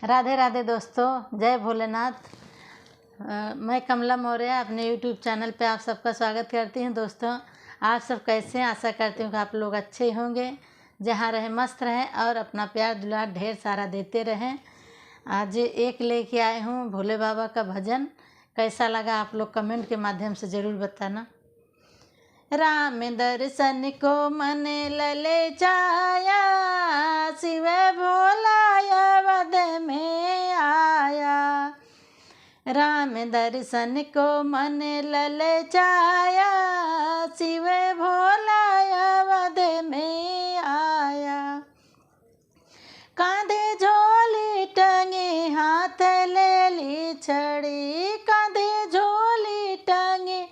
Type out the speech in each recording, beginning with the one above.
राधे राधे दोस्तों, जय भोलेनाथ। मैं कमला मौर्य अपने YouTube चैनल पे आप सबका स्वागत करती हूँ। दोस्तों, आप सब कैसे हैं? आशा करती हूँ कि आप लोग अच्छे होंगे, जहाँ रहें मस्त रहें और अपना प्यार दुलार ढेर सारा देते रहें। आज एक लेके आए हूँ भोले बाबा का भजन। कैसा लगा आप लोग कमेंट के माध्यम से ज़रूर बताना। राम दर्शन को मन ललचाया, शिव भोला अवध में आया। राम दर्शन को मन ललचाया, शिव भोला अवध में आया। कांधे झोली टंगे हाथ ले ली छड़ी, कांधे झोली टंगे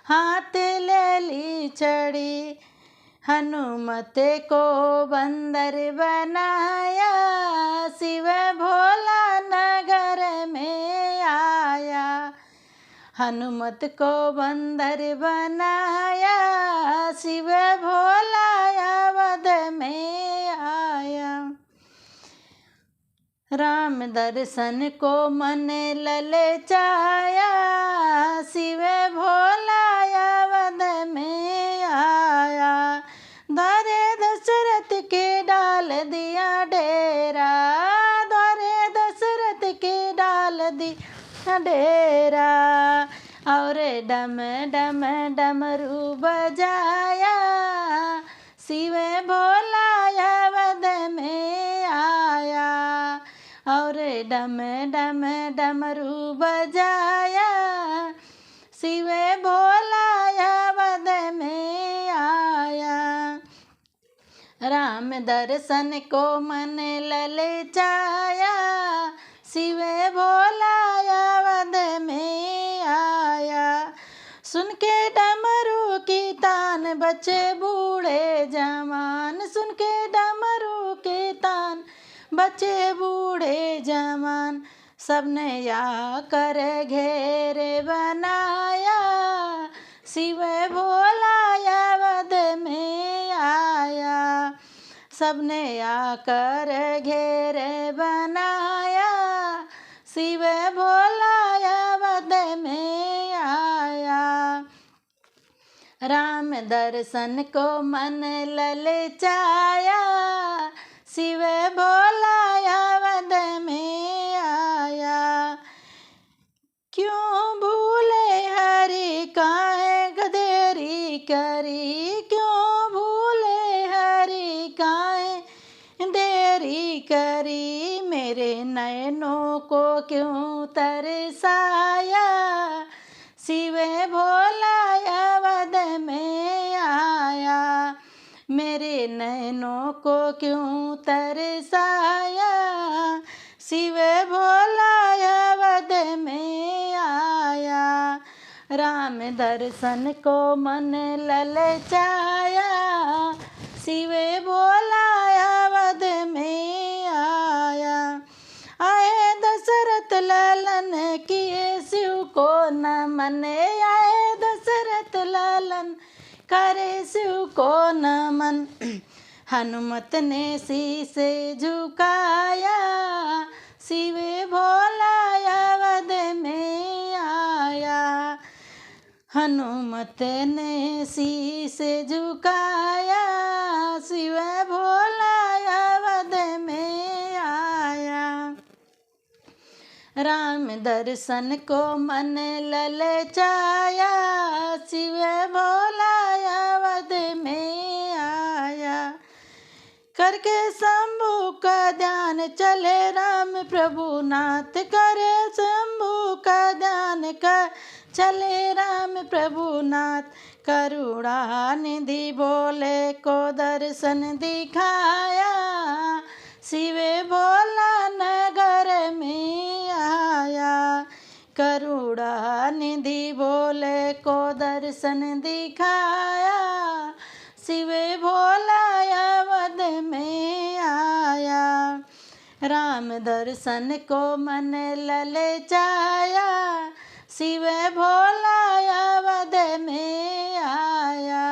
हाथ ले ली छड़ी। हनुमत को बंदर बनाया, शिव भोला नगर में आया। हनुमत को बंदर बनाया, शिव भोला अवध में आया। राम दर्शन को मन ललचाया, शिव भोला अवध में आया। द्वारे दशरथ के डाल दिया डेरा, द्वारे दशरथ के डाल दिया डेरा। और डम डम डमरू बजाया, शिव भोला अवध में आया। और डम डम डमरू बजाया, शिव भोला अवध में आया। राम दर्शन को मन ललचाया, शिव भोला अवध में आया। सुन के डमरू की तान बचे बूढ़े जवान, सुन के डमरू की तान बचे बूढ़े जवान। सबने आकर घेरे बनाया, शिव भोला अवध में आया। सबने आकर घेरे बनाया, शिव भोला अवध में आया। राम दर्शन को मन ललचाया, शिव भोला अवध में आया। क्यों भूले हरि काहे गदेरी करी, क्यों भूले हरि काहे देरी करी। मेरे नयनों को क्यों तरसाया, शिव भोला अवध में आया। मेरे नैनों को क्यों तरसाया, शिव भोला अवध में आया। राम दर्शन को मन ललचाया, शिव भोला अवध में आया। आए दशरथ लालन किए शिव को नमन, आए दशरथ लालन करे शिव को नमन। हनुमत ने शीश झुकाया, शिव भोला अवध में आया। हनुमत ने शीश झुकाया, शिव भोला अवध में आया। राम दर्शन को मन ललचाया, शिव भोला अवध में आया। करके शंभु का ध्यान चले राम प्रभु नाथ, करे शंभु का ध्यान कर चले राम प्रभु नाथ। करुणा निधि भोले को दर्शन दिखाया, शिव भोला नगर में आया। करुणा निधि भोले को दर्शन दिखाया, शिव भोला अवध में आया। राम दर्शन को मन ललचाया, शिव भोला अवध में आया।